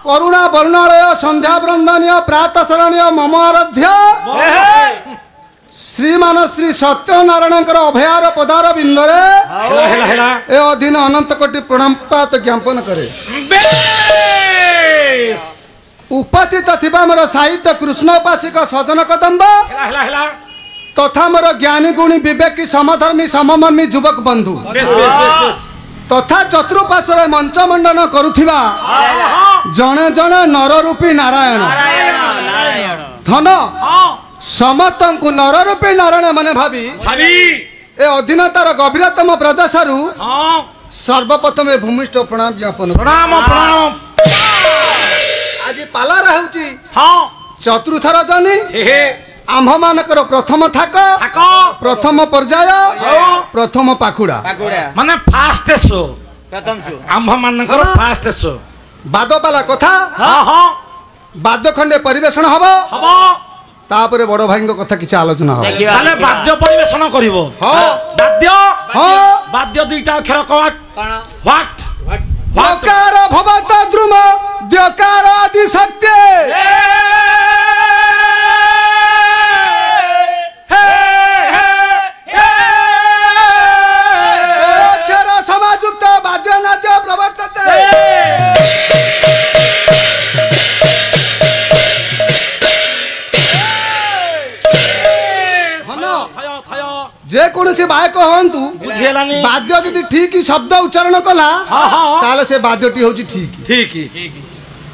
करुणा वर्णालय संध्या वंदनीय प्रातः शरणीय मम आराध्य श्रीमान श्री सत्यनारायण अभयार पदार बिंदरे ए अधीन अनंत कोटि प्रणाम पात ज्ञापन करे। उपस्थित थिबा मोर साहित्य कृष्ण उपासिक सजन कदम्ब तथा मोर ज्ञानी गुणी विवेकी समधर्मी सममर्मी युवक बंधु तथा चतुर्पार्श्व मंच मंडन करुथिबा जणे जणे नररूपी नारायण धन समस्त नररूपी नारायण माने भावी ए अधीनतार गभीरतम प्रदेशरु सर्वप्रथम भूमिष्ठ प्रणाम ज्ञापन आज पालार होउची चतुर्थ रजनी आम्भ मानकर प्रथम थाक प्रथम पर्याय प्रथम पाखुड़ा माने फास्ट शो प्रथम शो आम्भ मानकर फास्ट शो बादपाला कथा बाद्य खंडे परिवेषण हबो तापरे बड़ भाई कथा किछ आलोचना हबो ताले बाद्य परिवेषण करिवो बाद्य बाद्य दुईटा अक्षर कोन व्हाट वकार भवत द्रुम द्यकार आदि सत्य समाजुक्त बाद्य नाद्य प्रवर्तते जे कौन से बायक हंतु बाद्य यदि ठीक शब्द उच्चारण कला ताले से बाद्यटी होची ठीक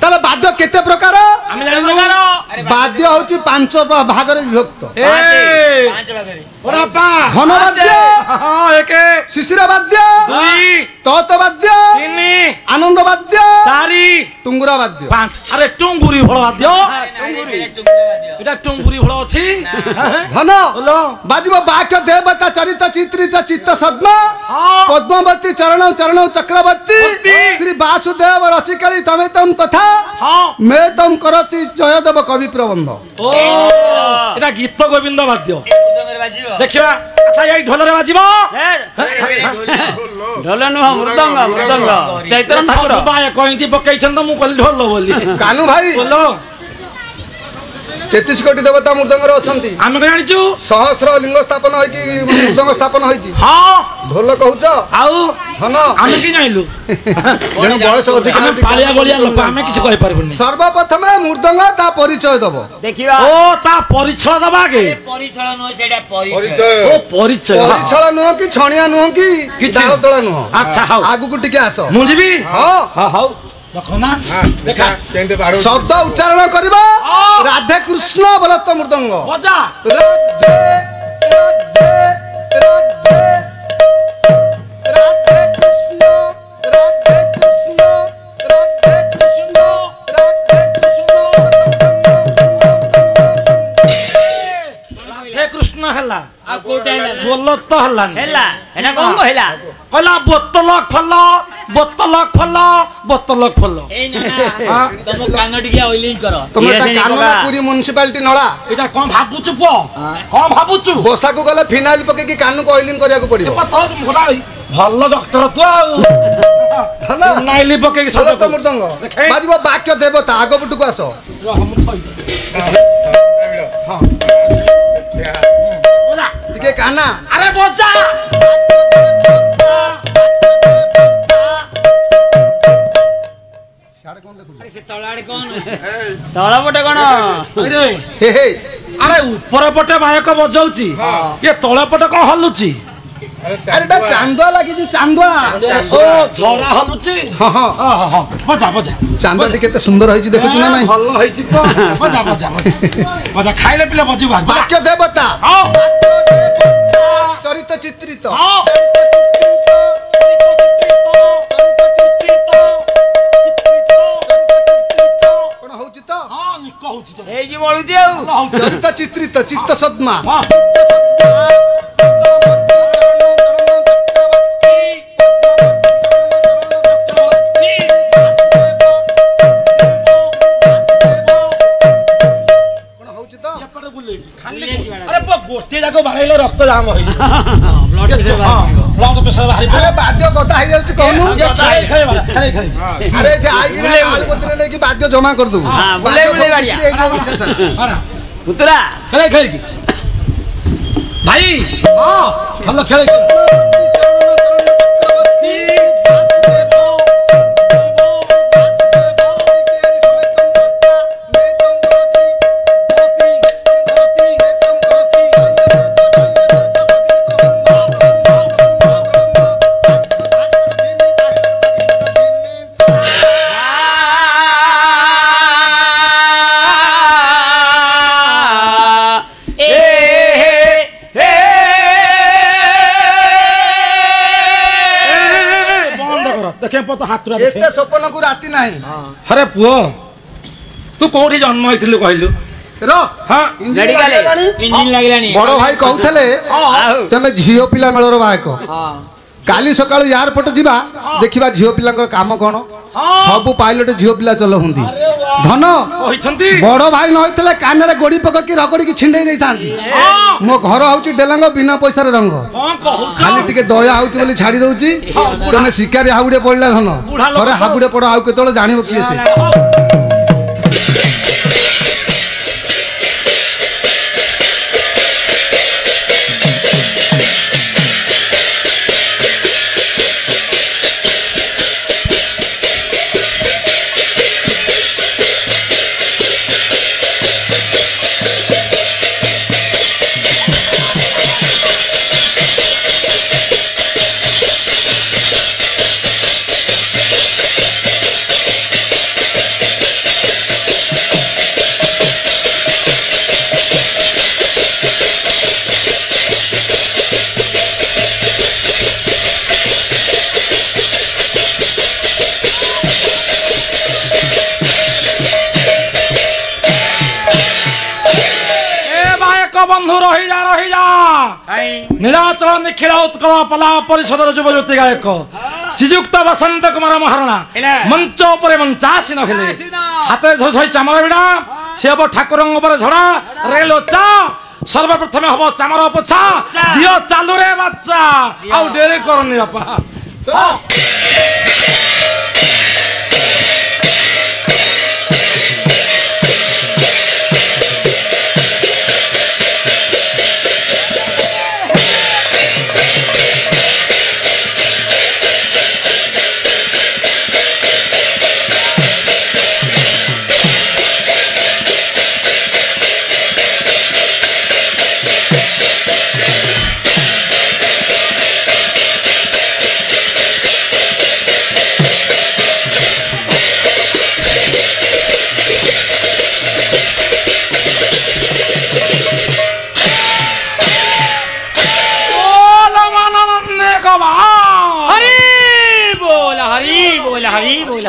ताले बाद्य केते प्रकार बाद्य होची पांच भाग रे विभक्त घन बाद्य शिशिर बाद्य तत बाद्य आनंद बाद्य टुंगुरा बाद्य अरे टुंगुरी भळ बाद्य एटा टुंगुरी भळ अछि धन बाजिबो बाक्य देवता चरित चित्रित चित्त सद्मा पद्मवती चरण चरण चक्रवर्ती श्री वासुदेव रसिकली तमे तम तथा मैं तम करती जयदेव कवि प्रबंध एटा गीत गोविंद वाद्य देखिबा आता यही ढोलरे बाजिबो ढोल नु मृदंग मृदंग चैतन्य ठाकुर बाय कहिंती पकैछन त मु कहली ढोल बोली कानू भाई बोलो 33 कोटी देवता मृदंगर अछंती हम जानिचु सहस्र लिंग स्थापन होई कि मृदंग स्थापन होईची हां ढोल कहउछ आउ धन हम की जानिलु जण बयस अधिक पालिया गलिया लोक हम किछ कहि परबनी सर्वप्रथम मृदंग ता परिचय दबो देखिबा ओ ता परिचय दबा के परिचय न सेडा परिचय ओ परिचय परिचय न कि छणिया न कि दाल तळा न अच्छा हाउ आगु को टिके आसो मु जीबी हां हां हाउ देखो ना देखा केंते बारो शब्द उच्चारण करबा राधे कृष्ण बोलत मृदंग बजा राधे राधे राधे राधे कृष्ण राधे कृष्ण राधे कृष्ण राधे कृष्ण राधे कृष्ण हला आ कोटा बोलत तो हला हेला एना कोन कहला कहला बोतलक फल बोतलक फल ए ना तुम कांगटी के ऑयलिंग करो तुम ता कानूना पूरी म्युनिसिपालिटी नळा एटा कोन भाबुचु पो कोन भाबुचु बोसा को गले फिनाइल पके कि कानू को ऑयलिंग करिया को पड़ियो तो मोरा भल्ल डॉक्टर तो हला नाइली पके कि सब तो मृदंग बाजिबो वाक्य देवता आगो बुटु को आसो हम खइ हां टिके काना अरे बजा अरे से तळाडे कोन तळ पटे कोन अरे हे हे अरे ऊपर पटे बायक बजाउची ये तळ पटे कोन हलुची अरे ता चांदवा लागी जी चांदवा ओ झरा हलुची हां हां हां हां बजा बजा चांदवा टी केते सुंदर होई देखु ना नहीं हल्ल होई छी तो बजा बजा बजा खाइले पिले बजिबा वाक्य देवता हां चरित चित्रित हां कोन होउची तो हां निक होउची तो ए जी बोलुची आ चरित चित्रित चित्त सद्मा हां अरे गोटे जाको बाड़ेले रक्त जाम होई ब्लड पेशा बाहरी अरे बाद्य कथा हे जाउची कहनु खाई अरे जाई कि आलू गोतरे ले कि बाद्य जमा कर दू हां बुले गाड़िया उतरा खाई भाई हां हेलो खेले एते सपन को राती नाही अरे पुओ तू कोठी जन्म होइथिलु कहलु रो हां इंजिन लागिलानी बड़ भाई कहउथले तमे झियो पिला मेलर बायक काली सकाळु एयरपोर्ट जिबा देखिबा झियो पिलांकर काम कोन सब पायलट झियो पिला चल हुंदी धन कहिसंती बड़ भाई न होइतले कानरे गोडी पक की रगड़ी की छिंडई देथांती मो घर होउची डेलांग बिना पैसा रे रंग हां कहू खाली टिके दया होउची बोली छाडी दउची तमे शिकारी हाउडे पडला धन थरे हाबुडे पड आउ केतोल जानिबो की से नीलाचल निखिल उत्कल पला परिषद युवज्योति गायक श्रीजुक्त बसंत कुमार महारणा मंच पर मंचासीन हेले हाथे झई चामर बिड़ा से हम ठाकुर झड़ा रेल चा सर्वप्रथम हम चामर पोछा दियो चालू रे बच्चा आउ डेरे करनी बापा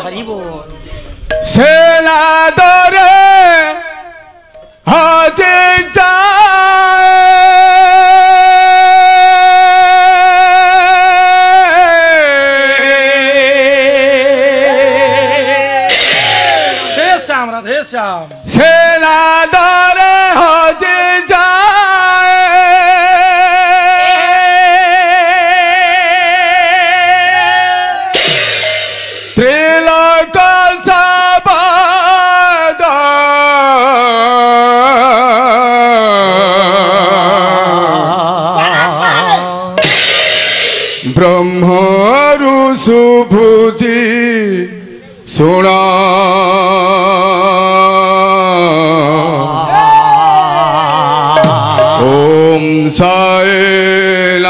हरी बोल सेना दरे हाजे राधे श्याम सेना दरे हाजे ब्रह्मरु सुभुजी सुना ओम साईनाथ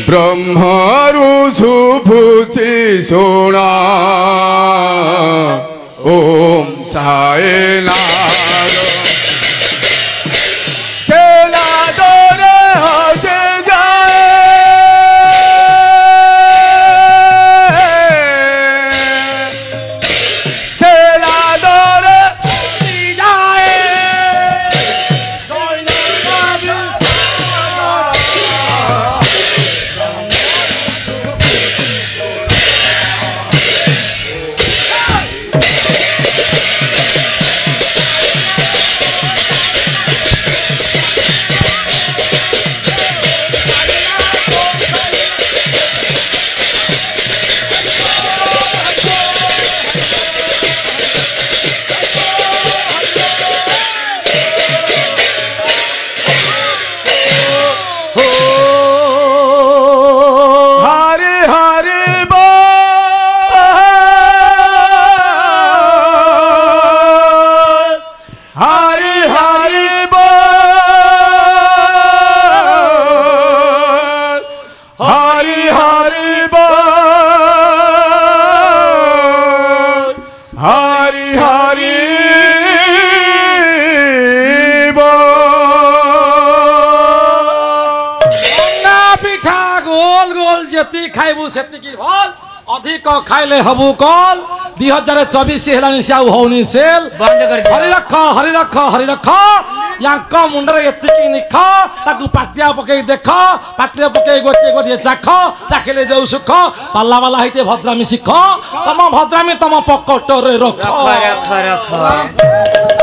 ब्रह्मरु सुभुजी सुना ओम साईनाथ खाइबू सेतिकी भल अधिक खाइले हबु कल 2024 हेलानी से आउ होनी सेल बंद कर दिया हरि रख यांक मुंडरे एतिकी निख ताकू पाटिया पकई देख पाटिया पकई गोटे गोटे चाख चाखिले जो सुख पाला वाला हिते भद्रामी शिख तम भद्रामी तम पकटरे रख रख रख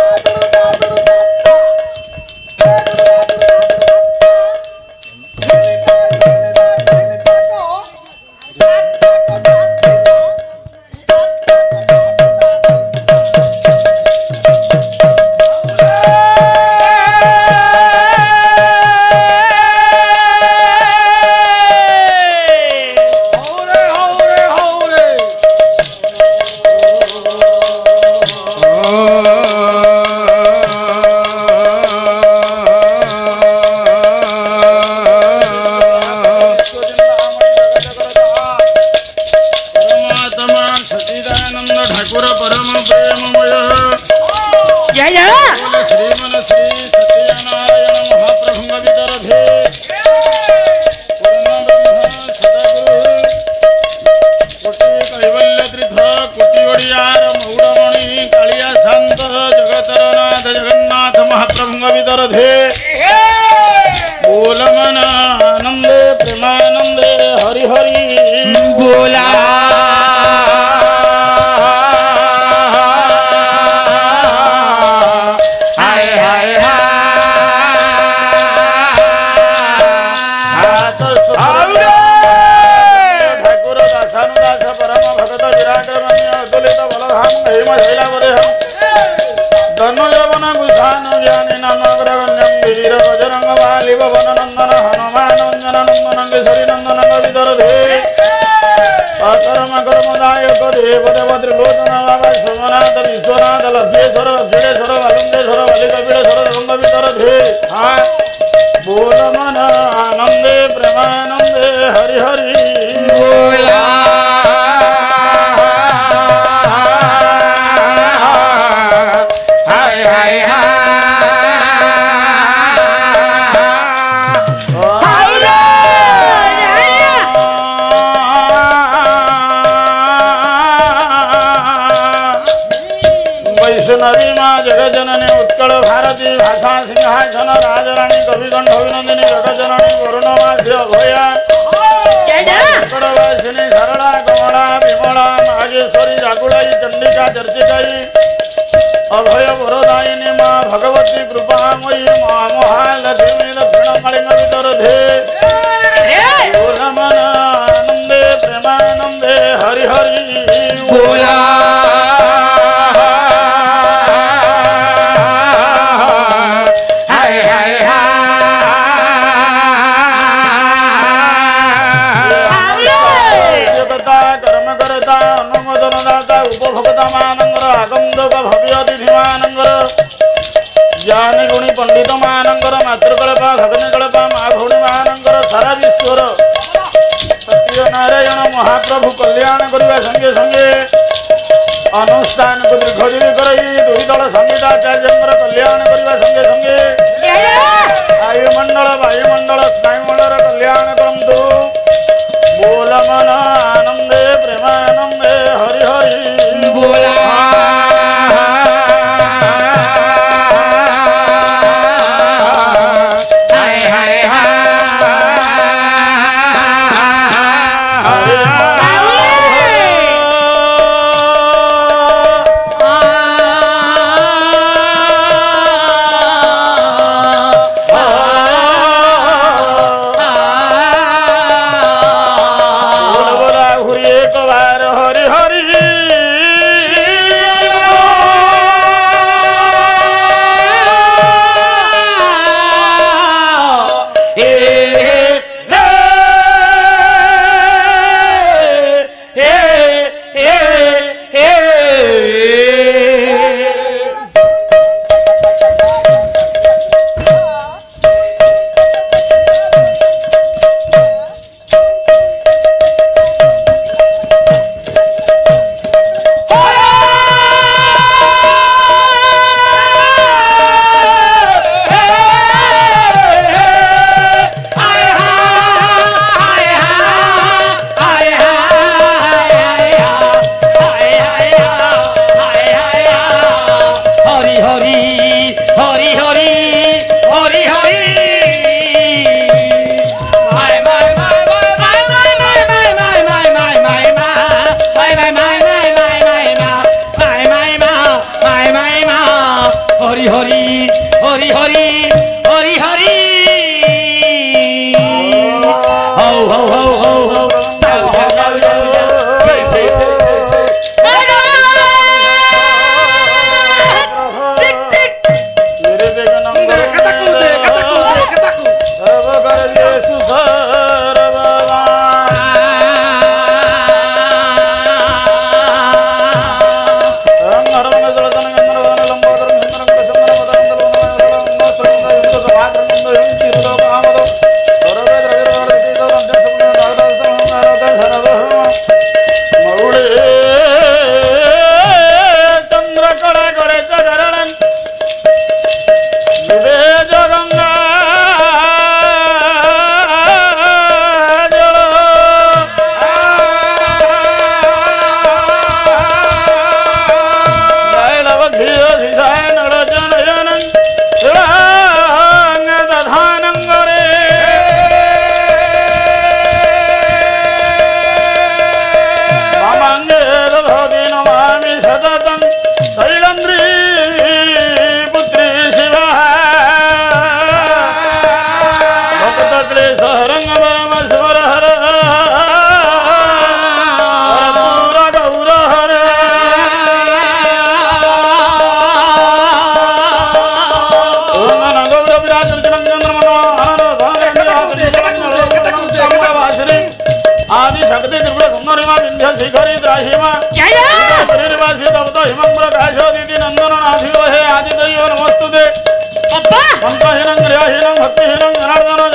महाप्रभु कल्याण करने संगे संगे अनुष्ठान को दीर्घजीवी कर दुई दल संगीताचार्य कल्याण करने संगे संगे वायुमंडल वायुमंडल स्नायुमंडल कल्याण करंतु बोल मन आनंदे प्रेमानंदे हरि हरि बोला हरि हरि हरि हरि हौ हौ हौ हौ हौ जाऊ जाऊ जाऊ जाऊ जाऊ भक्तिहीनं जनार्दन